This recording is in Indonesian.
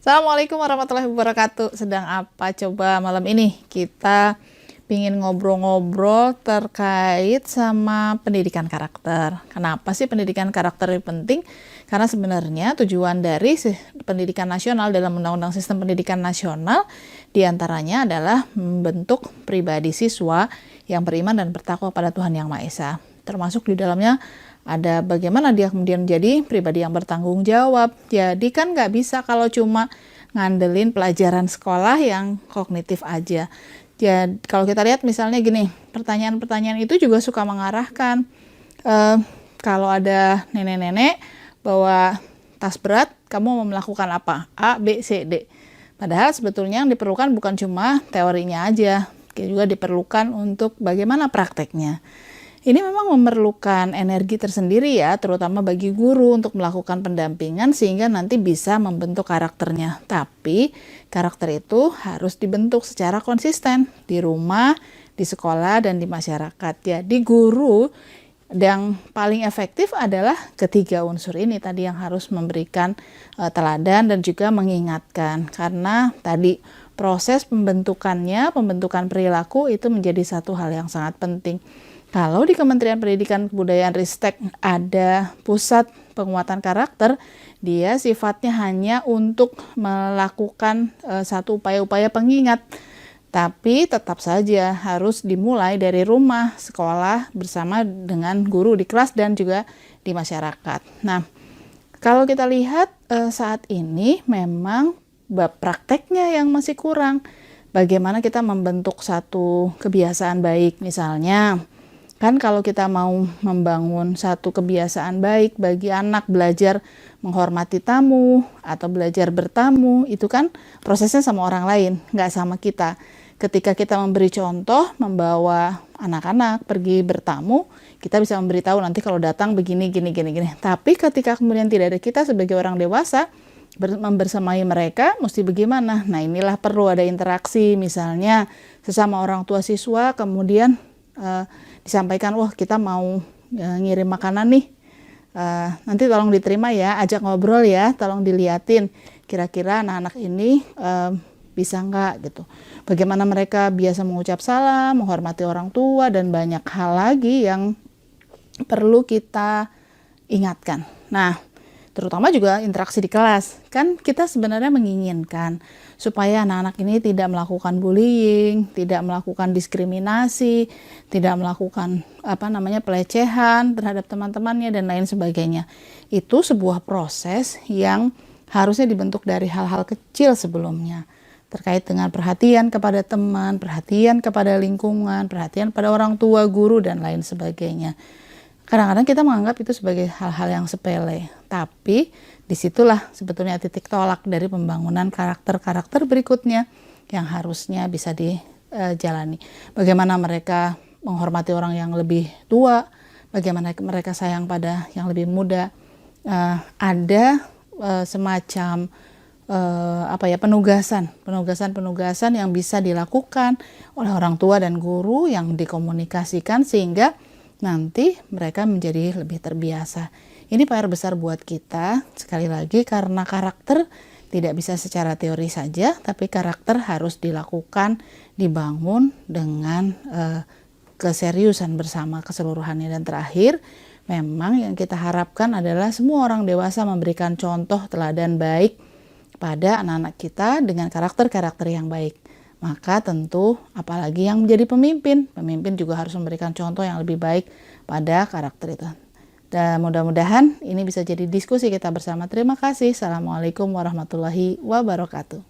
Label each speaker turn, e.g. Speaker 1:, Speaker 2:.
Speaker 1: Assalamualaikum warahmatullahi wabarakatuh. Sedang apa coba malam ini? Kita pingin ngobrol-ngobrol terkait sama pendidikan karakter. Kenapa sih pendidikan karakter ini penting? Karena sebenarnya tujuan dari pendidikan nasional dalam Undang-Undang Sistem Pendidikan Nasional diantaranya adalah membentuk pribadi siswa yang beriman dan bertakwa pada Tuhan Yang Maha Esa. Termasuk di dalamnya ada bagaimana dia kemudian menjadi pribadi yang bertanggung jawab. Jadi kan nggak bisa kalau cuma ngandelin pelajaran sekolah yang kognitif aja. Jadi kalau kita lihat misalnya gini, pertanyaan-pertanyaan itu juga suka mengarahkan. Kalau ada nenek-nenek bawa tas berat, kamu mau melakukan apa? A, B, C, D. Padahal sebetulnya yang diperlukan bukan cuma teorinya aja, juga diperlukan untuk bagaimana prakteknya. Ini memang memerlukan energi tersendiri ya, terutama bagi guru untuk melakukan pendampingan sehingga nanti bisa membentuk karakternya. Tapi karakter itu harus dibentuk secara konsisten di rumah, di sekolah, dan di masyarakat. Jadi guru yang paling efektif adalah ketiga unsur ini tadi yang harus memberikan teladan dan juga mengingatkan. Karena tadi proses pembentukan perilaku itu menjadi satu hal yang sangat penting. Kalau di Kementerian Pendidikan Kebudayaan Ristek ada pusat penguatan karakter, dia sifatnya hanya untuk melakukan satu upaya-upaya pengingat. Tapi tetap saja harus dimulai dari rumah, sekolah, bersama dengan guru di kelas dan juga di masyarakat. Nah, kalau kita lihat saat ini memang prakteknya yang masih kurang. Bagaimana kita membentuk satu kebiasaan baik misalnya. Kan kalau kita mau membangun satu kebiasaan baik bagi anak belajar menghormati tamu atau belajar bertamu, itu kan prosesnya sama orang lain, nggak sama kita. Ketika kita memberi contoh, membawa anak-anak pergi bertamu, kita bisa memberitahu nanti kalau datang begini, gini. Tapi ketika kemudian tidak ada kita sebagai orang dewasa, membersamai mereka, mesti bagaimana? Nah inilah perlu ada interaksi, misalnya sesama orang tua siswa, kemudian disampaikan, wah kita mau ngirim makanan nih, nanti tolong diterima ya, ajak ngobrol ya, tolong diliatin kira-kira anak-anak ini bisa nggak gitu. Bagaimana mereka biasa mengucap salam, menghormati orang tua, dan banyak hal lagi yang perlu kita ingatkan. Nah, terutama juga interaksi di kelas. Kan kita sebenarnya menginginkan supaya anak-anak ini tidak melakukan bullying, tidak melakukan diskriminasi, tidak melakukan pelecehan terhadap teman-temannya dan lain sebagainya. Itu sebuah proses yang harusnya dibentuk dari hal-hal kecil sebelumnya. Terkait dengan perhatian kepada teman, perhatian kepada lingkungan, perhatian pada orang tua, guru, dan lain sebagainya. Kadang-kadang kita menganggap itu sebagai hal-hal yang sepele, tapi disitulah sebetulnya titik tolak dari pembangunan karakter-karakter berikutnya yang harusnya bisa dijalani. Bagaimana mereka menghormati orang yang lebih tua, bagaimana mereka sayang pada yang lebih muda. Ada semacam penugasan yang bisa dilakukan oleh orang tua dan guru yang dikomunikasikan sehingga nanti mereka menjadi lebih terbiasa. Ini PR besar buat kita, sekali lagi karena karakter tidak bisa secara teori saja, tapi karakter harus dilakukan, dibangun dengan keseriusan bersama keseluruhannya. Dan terakhir, memang yang kita harapkan adalah semua orang dewasa memberikan contoh teladan baik pada anak-anak kita dengan karakter-karakter yang baik. Maka tentu apalagi yang menjadi pemimpin juga harus memberikan contoh yang lebih baik pada karakter itu. Dan mudah-mudahan ini bisa jadi diskusi kita bersama. Terima kasih. Assalamualaikum warahmatullahi wabarakatuh.